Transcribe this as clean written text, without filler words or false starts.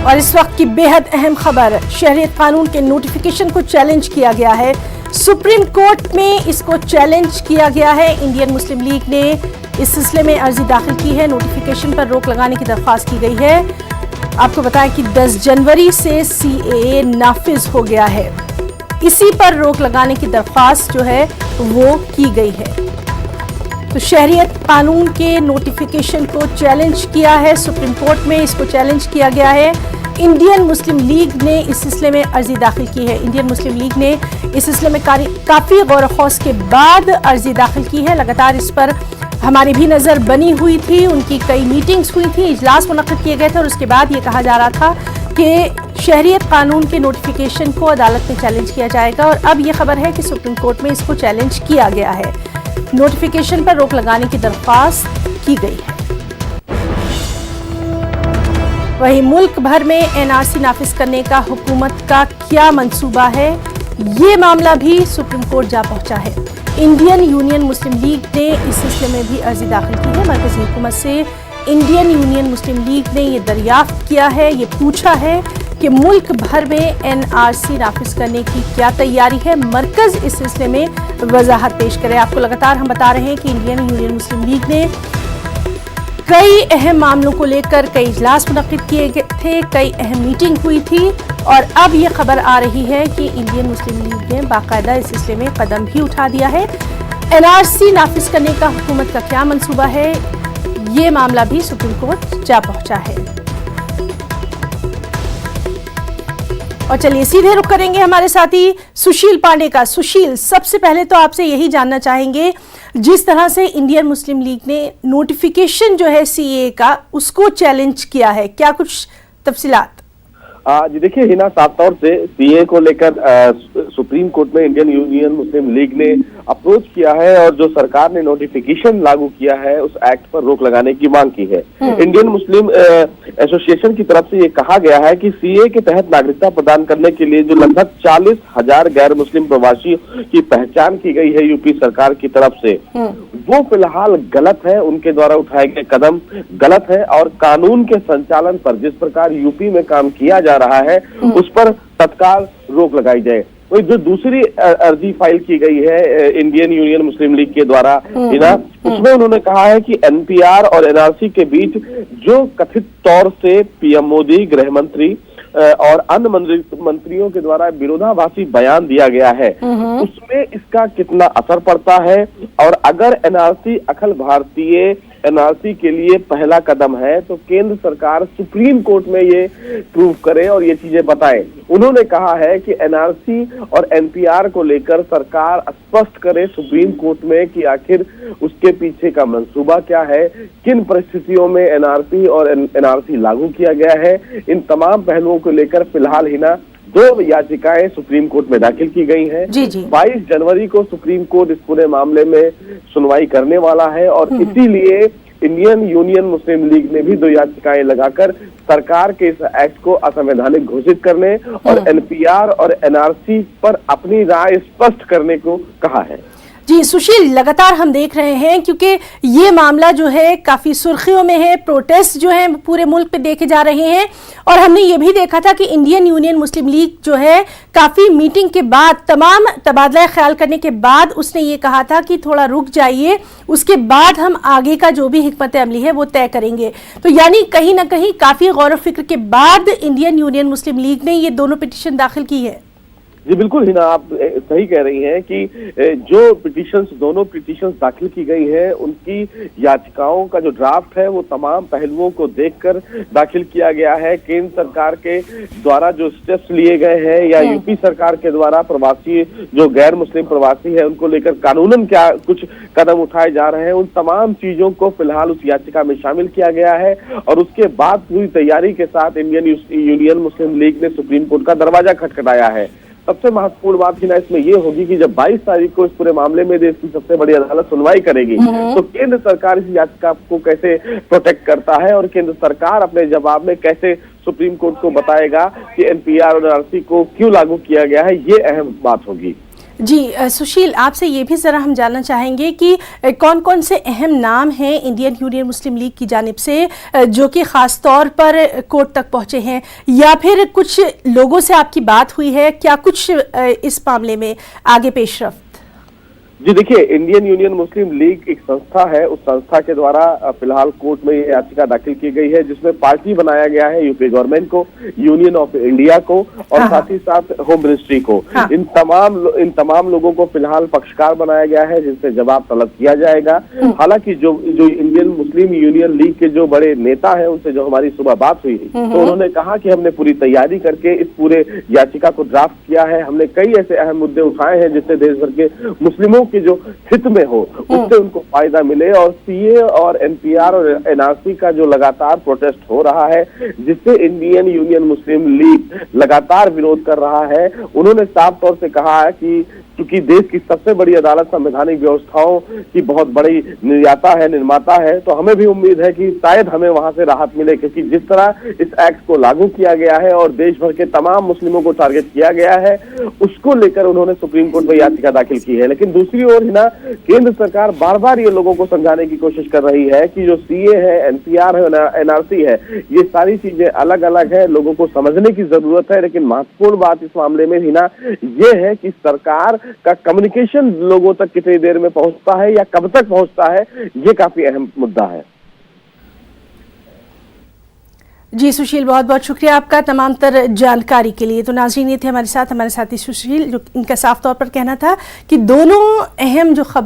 और इस वक्त की बेहद अहम खबर, शहरियत कानून के नोटिफिकेशन को चैलेंज किया गया है। सुप्रीम कोर्ट में इसको चैलेंज किया गया है। इंडियन मुस्लिम लीग ने इस सिलसिले में अर्जी दाखिल की है। नोटिफिकेशन पर रोक लगाने की दरख्वास्त की गई है। आपको बताएं कि 10 जनवरी से सीएए नाफिज हो गया है। इसी पर रोक लगाने की दरख्वास्त जो है वो की गई है। तो शहरियत कानून के नोटिफिकेशन को चैलेंज किया है सुप्रीम कोर्ट में, इसको चैलेंज किया गया है। इंडियन मुस्लिम लीग ने इस सिलसिले में अर्जी दाखिल की है। इंडियन मुस्लिम लीग ने इस सिलसिले में काफी गौर खौस के बाद अर्जी दाखिल की है। लगातार इस पर हमारी भी नजर बनी हुई थी, उनकी कई मीटिंग्स हुई थी, इजलास मुनक्किद किए गए थे और उसके बाद ये कहा जा रहा था कि शहरियत कानून के नोटिफिकेशन को अदालत में चैलेंज किया जाएगा। और अब ये खबर है कि सुप्रीम कोर्ट में इसको चैलेंज किया गया है। नोटिफिकेशन पर रोक लगाने की दरख्वास्त की गई है। वहीं मुल्क भर में एनआरसी नाफिज करने का हुकूमत का क्या मंसूबा है, ये मामला भी सुप्रीम कोर्ट जा पहुंचा है। इंडियन यूनियन मुस्लिम लीग ने इस सिलसिले में भी अर्जी दाखिल की है। मरकजी हुकूमत से इंडियन यूनियन मुस्लिम लीग ने ये दरियाफ्त किया है, ये पूछा है कि मुल्क भर में एनआरसी नाफिज करने की क्या तैयारी है। मरकज इस सिलसिले में वजाहत पेश करे। आपको लगातार हम बता रहे हैं कि इंडियन यूनियन मुस्लिम लीग ने कई अहम मामलों को लेकर कई इजलास मुनक्किद किए गए थे, कई अहम मीटिंग हुई थी और अब ये खबर आ रही है कि इंडियन मुस्लिम लीग ने बाकायदा इस सिलसिले में कदम भी उठा दिया है। एनआरसी नाफिज करने का हुकूमत का क्या मंसूबा है, ये मामला भी सुप्रीम कोर्ट जा पहुंचा है। और चलिए सीधे रुख करेंगे हमारे साथी सुशील पांडे का। सुशील, सबसे पहले तो आपसे यही जानना चाहेंगे, जिस तरह से इंडियन मुस्लिम लीग ने नोटिफिकेशन जो है सीएए का उसको चैलेंज किया है, क्या कुछ तफसीलात? जी देखिए हिना, साफ तौर से सीए को लेकर सुप्रीम कोर्ट में इंडियन यूनियन मुस्लिम लीग ने अप्रोच किया है और जो सरकार ने नोटिफिकेशन लागू किया है उस एक्ट पर रोक लगाने की मांग की है। इंडियन मुस्लिम एसोसिएशन की तरफ से ये कहा गया है कि सीए के तहत नागरिकता प्रदान करने के लिए जो लगभग 40,000 गैर मुस्लिम प्रवासी की पहचान की गई है यूपी सरकार की तरफ से, वो फिलहाल गलत है। उनके द्वारा उठाए गए कदम गलत है और कानून के संचालन पर जिस प्रकार यूपी में काम किया जा रहा है उस पर तत्काल रोक लगाई जाए। वही जो दूसरी अर्जी फाइल की गई है इंडियन यूनियन मुस्लिम लीग के द्वारा हिना, उसमें उन्होंने कहा है कि एनपीआर और एनआरसी के बीच जो कथित तौर से पीएम मोदी, गृह मंत्री और अन्य मंत्रियों के द्वारा विरोधाभासी बयान दिया गया है, उसमें इसका कितना असर पड़ता है और अगर एनआरसी अखिल भारतीय एनआरसी के लिए पहला कदम है तो केंद्र सरकार सुप्रीम कोर्ट में ये प्रूव करे और ये चीजें बताए। उन्होंने कहा है कि एनआरसी और एनपीआर को लेकर सरकार स्पष्ट करे सुप्रीम कोर्ट में कि आखिर उसके पीछे का मंसूबा क्या है, किन परिस्थितियों में एनआरसी और एनआरसी लागू किया गया है। इन तमाम पहलुओं को लेकर फिलहाल हिना 2 याचिकाएं सुप्रीम कोर्ट में दाखिल की गई हैं। 22 जनवरी को सुप्रीम कोर्ट इस पूरे मामले में सुनवाई करने वाला है और इसीलिए इंडियन यूनियन मुस्लिम लीग ने भी 2 याचिकाएं लगाकर सरकार के इस एक्ट को असंवैधानिक घोषित करने और एनपीआर और एनआरसी पर अपनी राय स्पष्ट करने को कहा है। जी सुशील, लगातार हम देख रहे हैं क्योंकि ये मामला जो है काफी सुर्खियों में है, प्रोटेस्ट जो है पूरे मुल्क पे देखे जा रहे हैं और हमने ये भी देखा था कि इंडियन यूनियन मुस्लिम लीग जो है काफी मीटिंग के बाद, तमाम तबादला ख्याल करने के बाद उसने ये कहा था कि थोड़ा रुक जाइए, उसके बाद हम आगे का जो भी हिकमत अमली है वो तय करेंगे। तो यानी कहीं ना कहीं काफी गौर फिक्र के बाद इंडियन यूनियन मुस्लिम लीग ने ये दोनों पिटीशन दाखिल की है। जी बिल्कुल हिना, आप सही कह रही हैं कि जो पिटीशंस, दोनों पिटीशंस दाखिल की गई हैं, उनकी याचिकाओं का जो ड्राफ्ट है वो तमाम पहलुओं को देखकर दाखिल किया गया है। केंद्र सरकार के द्वारा जो स्टेप्स लिए गए हैं या यूपी सरकार के द्वारा प्रवासी, जो गैर मुस्लिम प्रवासी है, उनको लेकर कानूनन क्या कुछ कदम उठाए जा रहे हैं, उन तमाम चीजों को फिलहाल उस याचिका में शामिल किया गया है और उसके बाद पूरी तैयारी के साथ इंडियन यूनियन मुस्लिम लीग ने सुप्रीम कोर्ट का दरवाजा खटखटाया है। सबसे महत्वपूर्ण बात हिना इसमें ये होगी कि जब 22 तारीख को इस पूरे मामले में देश की सबसे बड़ी अदालत सुनवाई करेगी तो केंद्र सरकार इस याचिका को कैसे प्रोटेक्ट करता है और केंद्र सरकार अपने जवाब में कैसे सुप्रीम कोर्ट को बताएगा कि एनपीआर और एनआरसी को क्यों लागू किया गया है, ये अहम बात होगी। जी सुशील, आपसे ये भी ज़रा हम जानना चाहेंगे कि कौन कौन से अहम नाम हैं इंडियन यूनियन मुस्लिम लीग की जानिब से जो कि ख़ास तौर पर कोर्ट तक पहुंचे हैं, या फिर कुछ लोगों से आपकी बात हुई है, क्या कुछ इस मामले में आगे पेशरफ्त? जी देखिए, इंडियन यूनियन मुस्लिम लीग एक संस्था है। उस संस्था के द्वारा फिलहाल कोर्ट में ये याचिका दाखिल की गई है, जिसमें पार्टी बनाया गया है यूपी गवर्नमेंट को, यूनियन ऑफ इंडिया को और साथ ही साथ होम मिनिस्ट्री को। इन तमाम लोगों को फिलहाल पक्षकार बनाया गया है, जिनसे जवाब तलब किया जाएगा। हालांकि जो इंडियन मुस्लिम यूनियन लीग के जो बड़े नेता हैं, उनसे जो हमारी सुबह बात हुई तो उन्होंने कहा कि हमने पूरी तैयारी करके इस पूरे याचिका को ड्राफ्ट किया है। हमने कई ऐसे अहम मुद्दे उठाए हैं जिससे देश भर के मुस्लिमों के जो हित में हो, उससे उनको फायदा मिले। और सीए और एनपीआर और एनआरसी का जो लगातार प्रोटेस्ट हो रहा है, जिससे इंडियन यूनियन मुस्लिम लीग लगातार विरोध कर रहा है, उन्होंने साफ तौर से कहा है कि क्योंकि देश की सबसे बड़ी अदालत संवैधानिक व्यवस्थाओं की बहुत बड़ी निर्माता है, तो हमें भी उम्मीद है कि शायद हमें वहां से राहत मिले, क्योंकि जिस तरह इस एक्ट को लागू किया गया है और देश भर के तमाम मुस्लिमों को टारगेट किया गया है, उसको लेकर उन्होंने सुप्रीम कोर्ट में याचिका दाखिल की है। लेकिन दूसरी ओर ना, केंद्र सरकार बार बार ये लोगों को समझाने की कोशिश कर रही है कि जो सीए है, एनपीआर है, एनआरसी है, ये सारी चीजें अलग अलग है, लोगों को समझने की जरूरत है। लेकिन महत्वपूर्ण बात इस मामले में ही ना ये है कि सरकार का कम्युनिकेशन लोगों तक कितनी देर में पहुंचता है या कब तक पहुंचता है, ये काफी अहम मुद्दा है। जी सुशील, बहुत बहुत शुक्रिया आपका तमाम तर जानकारी के लिए। तो नाज़रीन, ये थे हमारे साथी सुशील, जो इनका साफ तौर पर कहना था कि दोनों अहम जो खबर